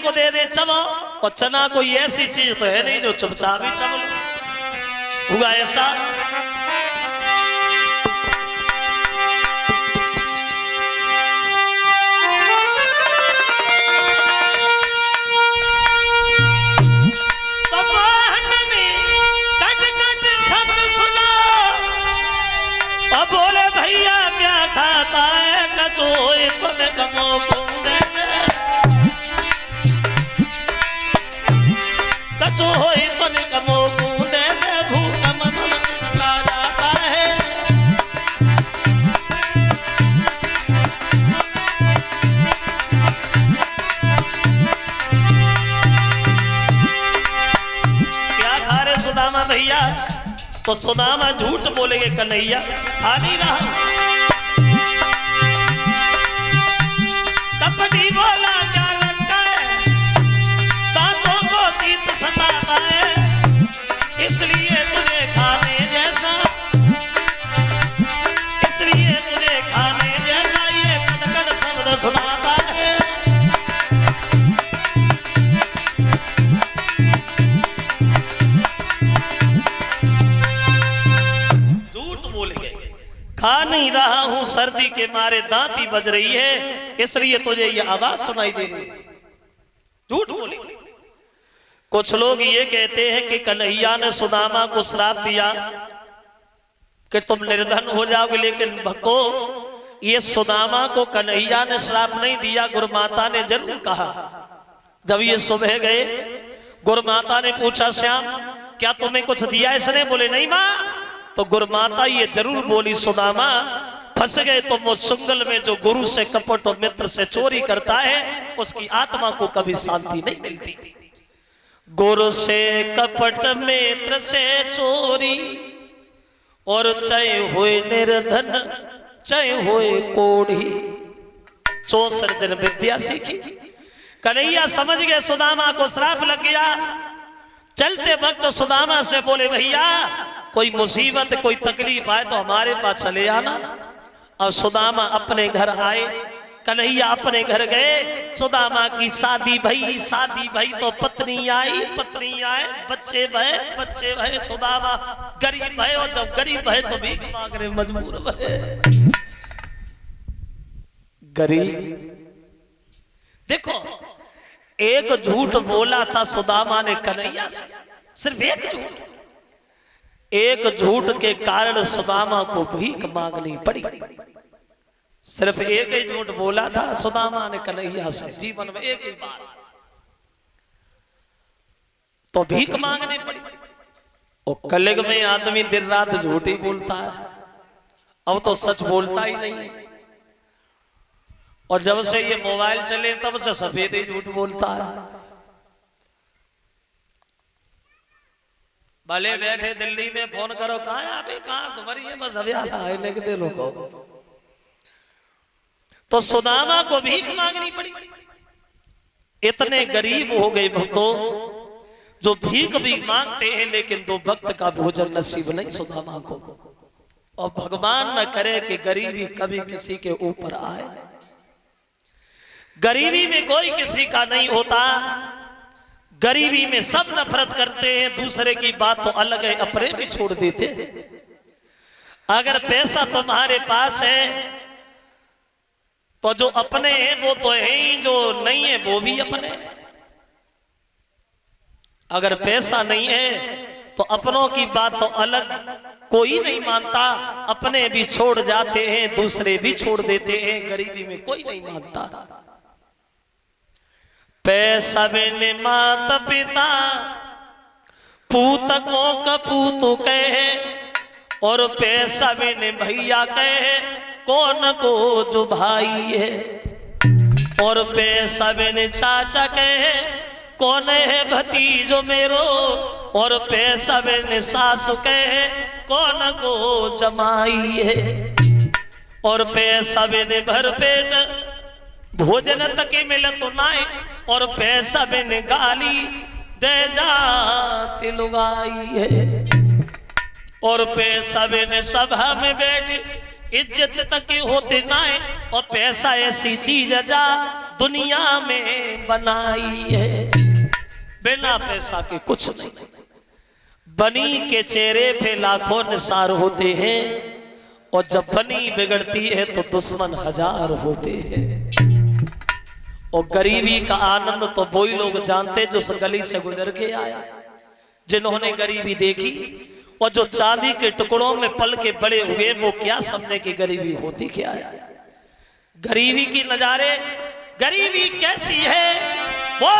को दे दे चबो, और चना कोई ऐसी चीज तो है नहीं जो चुपचाप ही चबो। हुआ ऐसा बोले भैया क्या खाता है कचोई तने कमो पूंदे कचोई तने कमो पूंदे भूख मन ला जाता है। क्या खा रहे सुदामा भैया? तो सुदामा झूठ बोलेंगे कन्हैया खा नहीं रहा। कपटी बोला क्या लगता है दांतों को शीत सताता है, इसलिए तुझे खाने जैसा, इसलिए तुझे खाने जैसा ये कड़कड़ शब्द सुनाता है। खा नहीं रहा हूं सर्दी के मारे दांत ही बज रही है, इसलिए तुझे ये आवाज सुनाई दे रही है। झूठ बोले। कुछ लोग ये कहते हैं कि कन्हैया ने सुदामा को श्राप दिया कि तुम निर्धन हो जाओगे, लेकिन भक्तों ये सुदामा को कन्हैया ने श्राप नहीं दिया, गुरुमाता ने जरूर कहा। जब ये सुबह गए गुरुमाता ने पूछा श्याम क्या तुम्हें कुछ दिया इसने? बोले नहीं माँ। तो गुरुमाता ये जरूर बोली सुदामा फंस गए तुम वो सुंगल में जो गुरु से कपट और मित्र से चोरी करता है, उसकी आत्मा को कभी शांति नहीं मिलती। गुरु से कपट मित्र से चोरी और चाहे हुए निर्धन चाहे हुए कोढ़ी, 64 दिन विद्या सीखी। कन्हैया समझ गए सुदामा को श्राप लग गया। चलते वक्त सुदामा से बोले भैया कोई मुसीबत कोई तकलीफ आए तो हमारे पास चले आना। और सुदामा अपने घर आए, कन्हैया अपने घर गए। सुदामा की शादी भई तो पत्नी आई, बच्चे भये सुदामा गरीब भये, और जब गरीब भये तो भीख मांगने मजबूर भये। गरीब देखो एक झूठ बोला था सुदामा ने कन्हैया से, सिर्फ एक झूठ, एक झूठ के कारण सुदामा को भीख मांगनी पड़ी। सिर्फ एक ही झूठ बोला था सुदामा ने कन्हैया से जीवन में एक ही बार, तो भीख मांगनी पड़ी। और कलयुग में आदमी दिन रात झूठ ही बोलता है, अब तो सच बोलता ही नहीं है। और जब से ये मोबाइल चले तब से सफेद ही झूठ बोलता है। भले बैठे दिल्ली में फोन करो कहाँ है अभी, कहाँ तुम्हारी है, बस अभी आए लेके रुको। तो सुदामा को भीख मांगनी पड़ी। इतने गरीब हो गए भक्तों जो भीख भी मांगते हैं, लेकिन दो वक्त का भोजन नसीब नहीं सुदामा को। और भगवान न करे कि गरीबी कभी किसी के ऊपर आए। गरीबी में कोई किसी का नहीं होता, गरीबी में सब नफरत करते हैं, दूसरे की बात तो अलग है, अपने भी छोड़ देते हैं। अगर पैसा तुम्हारे पास है तो जो अपने हैं वो तो है ही, जो नहीं है वो भी अपने। अगर पैसा नहीं है तो अपनों की बात तो अलग, कोई नहीं मानता, अपने भी छोड़ जाते हैं, दूसरे भी छोड़ देते हैं। गरीबी में कोई नहीं मानता। पैसा बिन माता पिता पूत को कपूत कहे, और पैसा बिन भैया कहे कौन को जो भाई है, और पैसा बिन चाचा कहे कौन है भतीजो मेरो, और पैसा बिन सासु कहे कौन को जमाई है, और पैसा बिन भर पेट भोजन तक मिले तो नाए, और पैसा बिन गाली दे जाती लुगाई है, और पैसा बिन सभा में बैठ इज्जत तक होते नाए, और पैसा ऐसी चीज जा दुनिया में बनाई है, बिना पैसा के कुछ नहीं। बनी के चेहरे पे लाखों निसार होते हैं, और जब बनी बिगड़ती है तो दुश्मन हजार होते हैं। और गरीबी का आनंद तो वही लोग जानते जो उस गली से गुजर के आया, जिन्होंने गरीबी देखी। और जो चांदी के टुकड़ों में पल के बड़े हुए, वो क्या समझे कि गरीबी होती क्या है। गरीबी की नजारे, गरीबी कैसी है वो